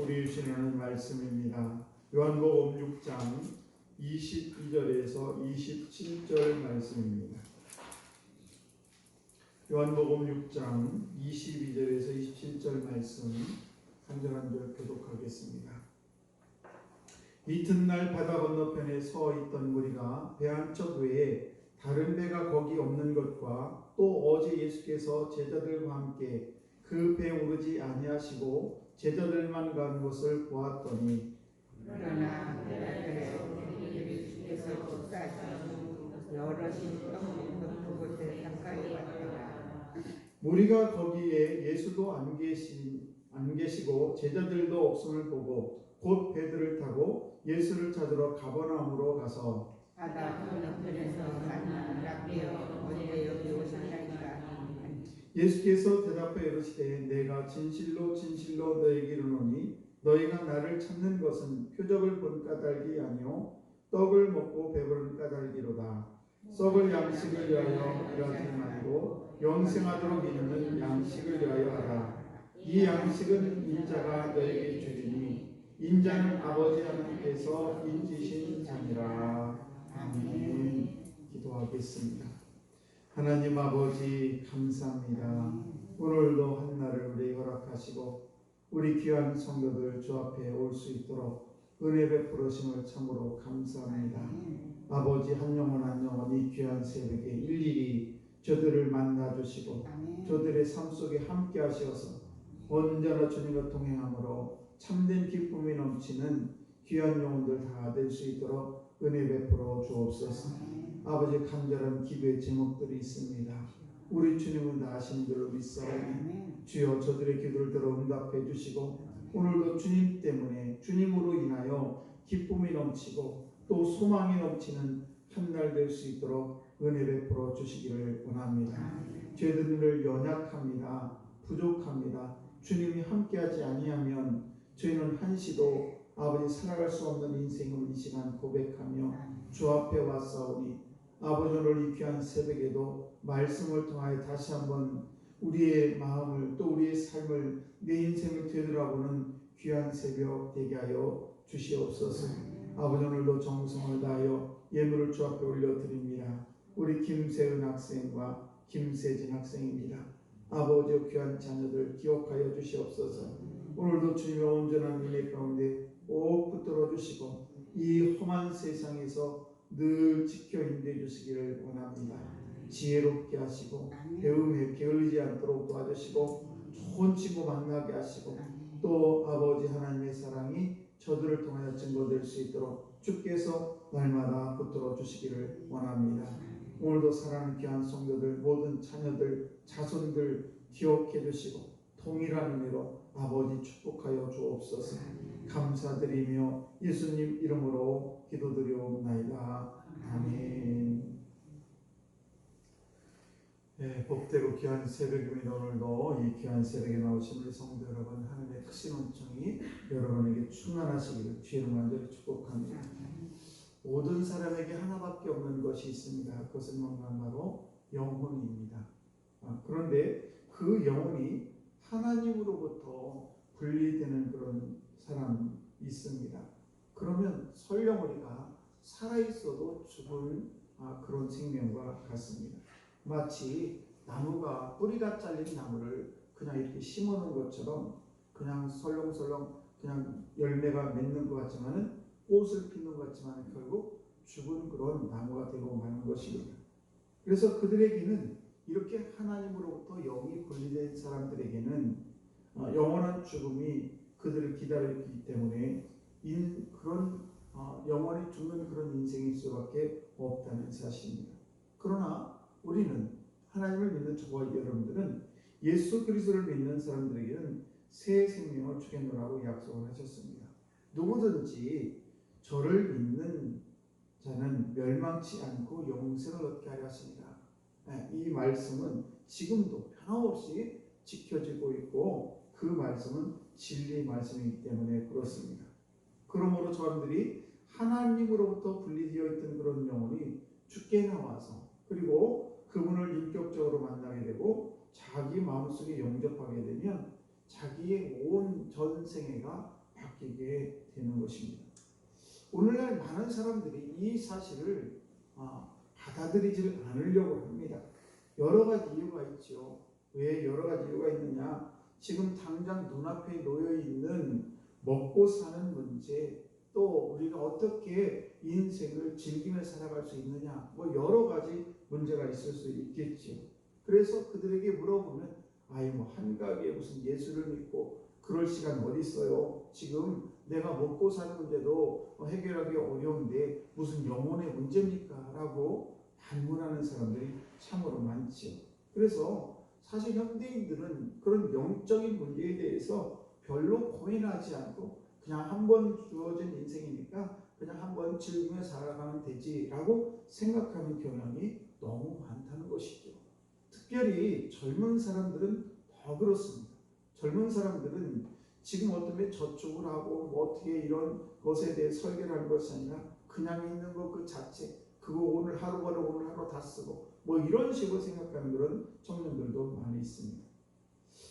우리 주시는 말씀입니다. 요한복음 6장 22절에서 27절 말씀입니다. 요한복음 6장 22절에서 27절 말씀 한 절 한 절 교독하겠습니다. 이튿날 바다 건너편에 서 있던 무리가 배 한 척 외에 다른 배가 거기 없는 것과 또 어제 예수께서 제자들과 함께 그 배 오르지 아니하시고 제자들만 간 것을 보았더니 그러나 예수께서 축사하시고 여럿이 떡 먹는 그곳에 가까이 왔더라. 무리가 거기에 예수도 안 계시고 제자들도 없음을 보고 곧 배들을 타고 예수를 찾으러 가버나움으로 가서 바다 건너편에서 만난 랍비여 어제 여기 오셨나이까. 예수께서 대답하여 이르시되 내가 진실로 진실로 너에게 이르노니 너희가 나를 찾는 것은 표적을 본 까닭이 아니요 떡을 먹고 배부른 까닭이로다. 썩을 양식을 위하여 일하지 말고 영생하도록 이르는 양식을 위하여 하라. 이 양식은 인자가 너에게 주리니 인자는 아버지 하나님께서 인지신 자니라. 아멘. 기도하겠습니다. 하나님 아버지 감사합니다. 오늘도 한날을 우리 허락하시고 우리 귀한 성도들 주 앞에 올 수 있도록 은혜 베풀으심을 참으로 감사합니다. 아버지 한 영혼 한 영혼 이 귀한 새벽에 일일이 저들을 만나주시고 저들의 삶 속에 함께 하셔서 언제나 주님과 동행함으로 참된 기쁨이 넘치는 귀한 영혼들 다 될 수 있도록 은혜 베풀어 주옵소서. 아버지 간절한 기도의 제목들이 있습니다. 우리 주님은 다 아시는 줄로 믿사오니 주여 저들의 기도를 들어 응답해 주시고 오늘도 주님 때문에 주님으로 인하여 기쁨이 넘치고 또 소망이 넘치는 한 날 될 수 있도록 은혜 베풀어 주시기를 원합니다. 저희들을 연약합니다. 부족합니다. 주님이 함께하지 아니하면 저희는 한시도 아버지 살아갈 수 없는 인생을 이 시간 고백하며 주 앞에 왔사오니 아버지 오늘 이 귀한 새벽에도 말씀을 통하여 다시 한번 우리의 마음을 또 우리의 삶을 내 인생을 되돌아보는 귀한 새벽 되게 하여 주시옵소서. 아버지 오늘도 정성을 다하여 예물을 주 앞에 올려드립니다. 우리 김세은 학생과 김세진 학생입니다. 아버지 귀한 자녀들 기억하여 주시옵소서. 오늘도 주님의 온전한 은혜 가운데 꼭 붙들어 주시고 이 험한 세상에서 늘 지켜 인도해 주시기를 원합니다. 지혜롭게 하시고 배움에 게을리지 않도록 도와주시고 좋은 친구 만나게 하시고 또 아버지 하나님의 사랑이 저들을 통하여 증거될 수 있도록 주께서 날마다 붙들어 주시기를 원합니다. 오늘도 사랑하는 귀한 성도들 모든 자녀들 자손들 기억해 주시고 동일한 의미로 아버지 축복하여 주옵소서. 감사드리며 예수님 이름으로 기도드리옵나이다. 아멘. 네, 복되고 귀한 새벽입니다. 오늘도 이 귀한 새벽에 나오신 우리 성도 여러분 하나님의 크신 은총이 여러분에게 충만하시기를 주의 간절히 축복합니다. 모든 사람에게 하나밖에 없는 것이 있습니다. 그것은 바로 영혼입니다. 그런데 그 영혼이 하나님으로부터 분리되는 그런 사람이 있습니다. 그러면 설령 우리가 살아있어도 죽은 그런 생명과 같습니다. 마치 나무가 뿌리가 잘린 나무를 그냥 이렇게 심어놓은 것처럼 그냥 설렁설렁 그냥 열매가 맺는 것 같지만은 꽃을 피는 것 같지만 결국 죽은 그런 나무가 되고 마는 것입니다. 그래서 그들에게는 이렇게 하나님으로부터 영이 분리된 사람들에게는 영원한 죽음이 그들을 기다리기 때문에 그런 영원히 죽는 그런 인생일 수밖에 없다는 사실입니다. 그러나 우리는 하나님을 믿는 저와 여러분들은 예수 그리스도를 믿는 사람들에게는 새 생명을 주겠노라고 약속을 하셨습니다. 누구든지 저를 믿는 자는 멸망치 않고 영생을 얻게 하려 하십니다. 이 말씀은 지금도 변함없이 지켜지고 있고 그 말씀은 진리의 말씀이기 때문에 그렇습니다. 그러므로 저들이 하나님으로부터 분리되어 있던 그런 영혼이 죽게 나와서 그리고 그분을 인격적으로 만나게 되고 자기 마음속에 영접하게 되면 자기의 온 전생애가 바뀌게 되는 것입니다. 오늘날 많은 사람들이 이 사실을 받아들이지 않으려고 합니다. 여러 가지 이유가 있죠. 왜 여러 가지 이유가 있느냐? 지금 당장 눈앞에 놓여 있는 먹고 사는 문제, 또 우리가 어떻게 인생을 즐기며 살아갈 수 있느냐, 뭐 여러 가지 문제가 있을 수 있겠죠. 그래서 그들에게 물어보면 뭐 한가하게 무슨 예수를 믿고 그럴 시간 어디 있어요? 지금 내가 먹고 사는 문제도 해결하기 어려운데 무슨 영혼의 문제입니까? 라고 반문하는 사람들이 참으로 많죠. 그래서 사실 현대인들은 그런 영적인 문제에 대해서 별로 고민하지 않고 그냥 한 번 주어진 인생이니까 그냥 한번 즐기며 살아가면 되지라고 생각하는 경향이 너무 많다는 것이죠. 특별히 젊은 사람들은 더 그렇습니다. 젊은 사람들은 지금 어떤 저축을 하고 뭐 어떻게 이런 것에 대해 설계를 하는 것이 아니라 그냥 있는 것 그 자체, 그거 오늘 하루 벌어 오늘 하루 다 쓰고 뭐 이런 식으로 생각하는 그런 청년들도 많이 있습니다.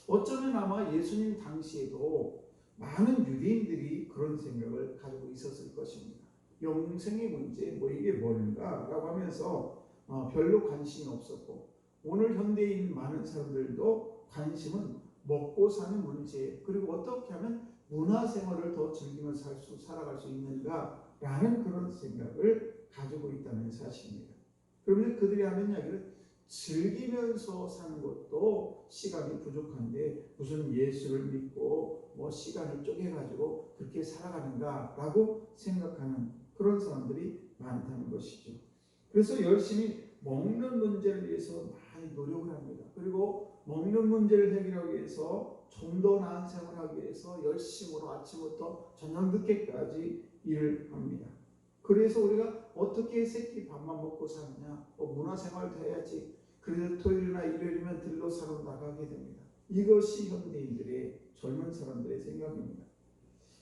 어쩌면 아마 예수님 당시에도 많은 유대인들이 그런 생각을 가지고 있었을 것입니다. 영생의 문제, 뭐 이게 뭔가 라고 하면서 별로 관심이 없었고, 오늘 현대인 많은 사람들도 관심은 먹고 사는 문제, 그리고 어떻게 하면 문화생활을 더 즐기면서 살아갈 수 있는가 라는 그런 생각을 가지고 있다는 사실입니다. 그러면 그들이 하는 이야기를 즐기면서 사는 것도 시간이 부족한데 무슨 예수를 믿고 뭐 시간을 쪼개가지고 그렇게 살아가는가라고 생각하는 그런 사람들이 많다는 것이죠. 그래서 열심히 먹는 문제를 위해서 많이 노력을 합니다. 그리고 먹는 문제를 해결하기 위해서 좀 더 나은 생활을 하기 위해서 열심으로 아침부터 저녁 늦게까지 일을 합니다. 그래서 우리가 어떻게 새끼 밥만 먹고 사느냐, 문화생활도 해야지. 그래서 토요일이나 일요일이면 들러 사러 나가게 됩니다. 이것이 현대인들의 젊은 사람들의 생각입니다.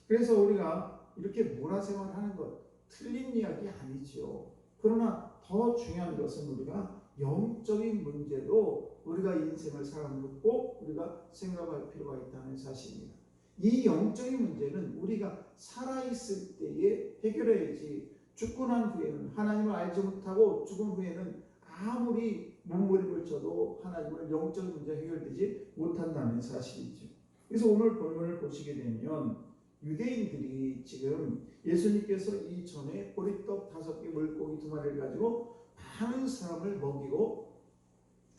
그래서 우리가 이렇게 문화생활 하는 것 틀린 이야기 아니죠. 그러나 더 중요한 것은 우리가 영적인 문제도 우리가 인생을 살아가는 꼭 우리가 생각할 필요가 있다는 사실입니다. 이 영적인 문제는 우리가 살아있을 때에 해결해야지, 죽고 난 후에는 하나님을 알지 못하고 죽은 후에는 아무리 몸부림을 쳐도 하나님을 영적인 문제가 해결되지 못한다는 사실이죠. 그래서 오늘 본문을 보시게 되면 유대인들이 지금 예수님께서 이전에 보리떡 5개 물고기 2마리를 가지고 많은 사람을 먹이고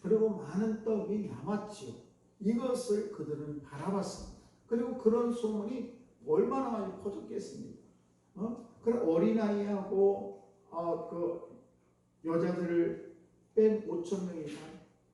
그리고 많은 떡이 남았지요. 이것을 그들은 바라봤습니다. 그리고 그런 소문이 얼마나 많이 퍼졌겠습니까? 그런 어린아이하고 그 여자들을 뺀 5,000명이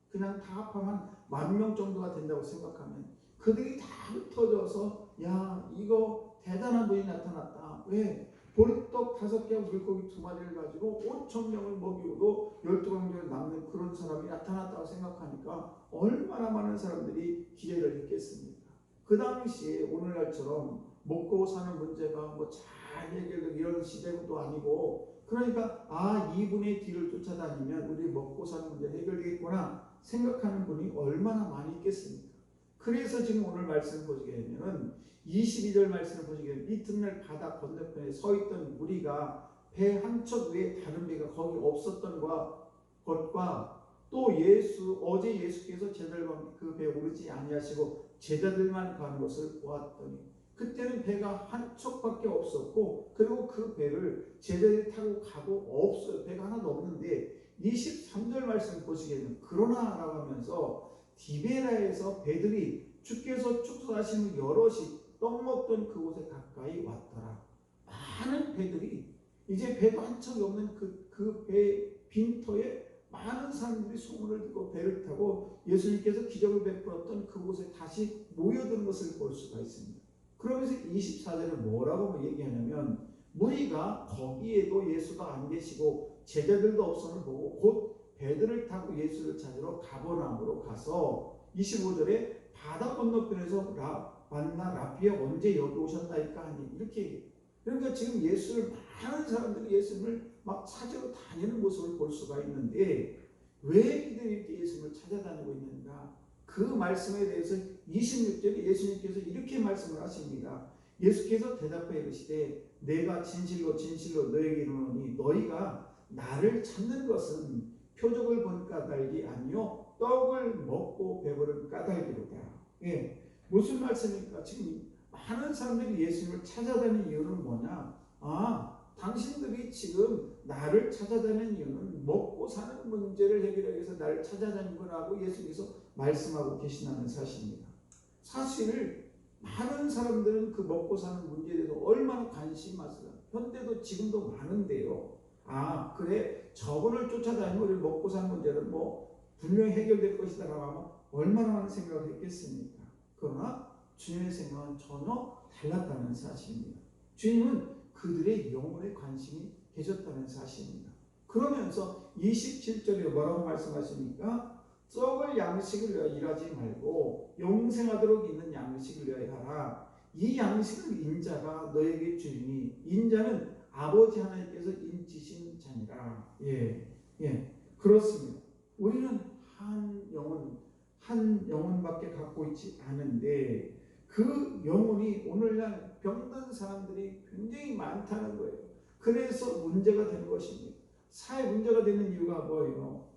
그냥 다 합하면 10,000명 정도가 된다고 생각하면 그들이 다 흩어져서 야 이거 대단한 분이 나타났다. 왜? 보리떡 5개와 물고기 2마리를 가지고 5,000명을 먹이고도 12광주에 남는 그런 사람이 나타났다고 생각하니까 얼마나 많은 사람들이 기대를 했겠습니까? 그 당시에 오늘날처럼 먹고 사는 문제가 뭐 잘 해결되고 이런 시대도 아니고, 그러니까 이분의 뒤를 쫓아다니면 우리 먹고 사는 문제 해결되겠구나 생각하는 분이 얼마나 많이 있겠습니까? 그래서 지금 오늘 말씀을 보시게 되면 22절 말씀을 보시게 되면 이튿날 바다 건너편에 서 있던 무리가 배 한 척 외에 다른 배가 거기 없었던 것과 또 어제 예수께서 제자들과 그 배에 오르지 아니하시고 제자들만 가는 것을 보았더니, 그때는 배가 한 척밖에 없었고 그리고 그 배를 제자들이 타고 가고 없어요. 배가 하나도 없는데 23절 말씀을 보시게 되면 그러나 라고 하면서 디베라에서 배들이 주께서 축사하시는 여럿이 떡 먹던 그곳에 가까이 왔더라. 많은 배들이 이제 배도 한 척이 없는 그 배 빈터에 많은 사람들이 소문을 듣고 배를 타고 예수님께서 기적을 베풀었던 그곳에 다시 모여드는 것을 볼 수가 있습니다. 그러면서 24절에 뭐라고 얘기하냐면 무리가 거기에도 예수가 안 계시고 제자들도 없음을 보고 곧 배들을 타고 예수를 찾으러 가버나움으로 가서 25절에 바다 건너편에서 만나 라비야 언제 여기 오셨나이까 하니 이렇게 얘기해요. 그러니까 지금 예수를 많은 사람들이 예수님을 막 찾으러 다니는 모습을 볼 수가 있는데 왜 이들이 이렇게 예수님을 찾아다니고 있는가? 그 말씀에 대해서 26절에 예수님께서 이렇게 말씀을 하십니다. 예수께서 대답하여 이르시되 내가 진실로 진실로 너에게 이르노니 너희가 나를 찾는 것은 표적을 본 까닭이 아니요 떡을 먹고 배부른 까닭이로다. 예, 무슨 말씀입니까? 지금 많은 사람들이 예수님을 찾아다니는 이유는 뭐냐? 당신들이 지금 나를 찾아다니는 이유는 먹고 사는 문제를 해결하기 위해서 나를 찾아다니는 거라고 예수님께서 말씀하고 계시다는 사실입니다. 사실 많은 사람들은 그 먹고 사는 문제에 대해서 얼마나 관심이 많습니다. 현대도 지금도 많은데요. 그래 저분을 쫓아다니면 우리 먹고 사는 문제는 분명히 해결될 것이다라고 하면 얼마나 많은 생각을 했겠습니까? 그러나 주님의 생각은 전혀 달랐다는 사실입니다. 주님은 그들의 영혼에 관심이 계셨다는 사실입니다. 그러면서 27절에 뭐라고 말씀하십니까? 썩을 양식을 위하여 일하지 말고 영생하도록 있는 양식을 위하여 하라. 이 양식을 인자가 너에게 주리니 인자는 아버지 하나님께서 인치신 자니라. 그렇습니다. 우리는 한 영혼밖에 갖고 있지 않은데 그 영혼이 오늘날 병든 사람들이 굉장히 많다는 거예요. 그래서 문제가 되는 것입니다. 사회 문제가 되는 이유가 뭐예요?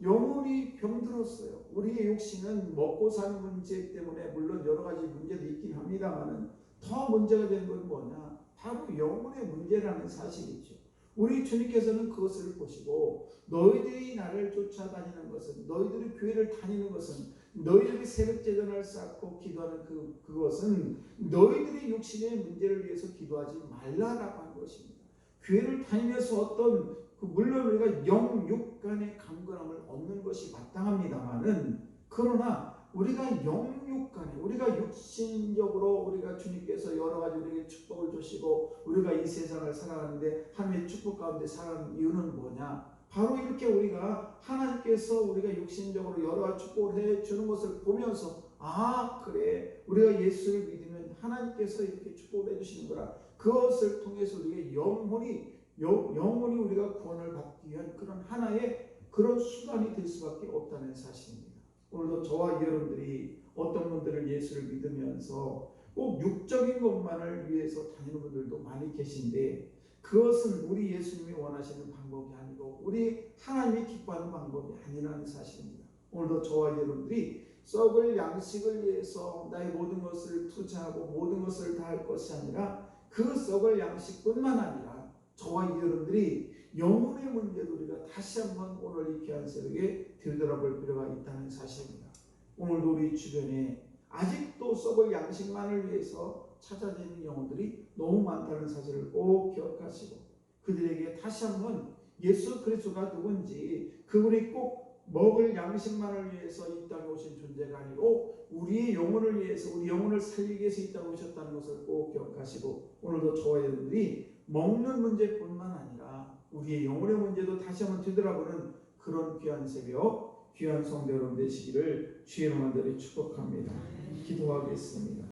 영혼이 병들었어요. 우리의 육신은 먹고 사는 문제 때문에 물론 여러 가지 문제도 있긴 합니다만 더 문제가 되는 건 뭐냐? 바로 영혼의 문제라는 사실이죠. 우리 주님께서는 그것을 보시고 너희들이 나를 쫓아다니는 것은, 너희들이 교회를 다니는 것은, 너희들이 새벽제단을 쌓고 기도하는 그것은 너희들이 육신의 문제를 위해서 기도하지 말라라고 하는 것입니다. 교회를 다니면서 물론 우리가 영육 간의 강건함을 얻는 것이 마땅합니다만은, 그러나 우리가 영육 간에, 우리가 육신적으로 우리가 주님께서 여러 가지 우리에게 축복을 주시고 우리가 이 세상을 살아가는데 하나님의 축복 가운데 살아가는 이유는 뭐냐? 바로 이렇게 우리가 하나님께서 우리가 육신적으로 여러 가지 축복을 해주는 것을 보면서 그래 우리가 예수를 믿으면 하나님께서 이렇게 축복을 해주시는 거라. 그것을 통해서 우리의 영혼이 우리가 구원을 받기 위한 그런 하나의 그런 수단이 될 수밖에 없다는 사실입니다. 오늘도 저와 여러분들이 어떤 분들을 예수를 믿으면서 꼭 육적인 것만을 위해서 다니는 분들도 많이 계신데 그것은 우리 예수님이 원하시는 방법이 아니고 우리 하나님이 기뻐하는 방법이 아니라는 사실입니다. 오늘도 저와 여러분들이 썩을 양식을 위해서 나의 모든 것을 투자하고 모든 것을 다할 것이 아니라 그 썩을 양식뿐만 아니라 저와 여러분들이 영혼의 문제도 우리가 다시 한번 오늘 이 귀한 새벽에 들여다볼 필요가 있다는 사실입니다. 오늘도 우리 주변에 아직도 썩을 양식만을 위해서 찾아다니는 영혼들이 너무 많다는 사실을 꼭 기억하시고 그들에게 다시 한번 예수 그리스도가 누군지, 그분이 꼭 먹을 양식만을 위해서 이 땅에 오신 존재가 아니고 우리의 영혼을 위해서, 우리 영혼을 살리기 위해서 이 땅에 오셨다는 것을 꼭 기억하시고 오늘도 저와 여러분들이 먹는 문제뿐만 아니라 우리의 영혼의 문제도 다시 한번 되돌아보는 그런 귀한 새벽, 귀한 성도 여러분 되시기를 주의 이름으로 축복합니다. 기도하겠습니다.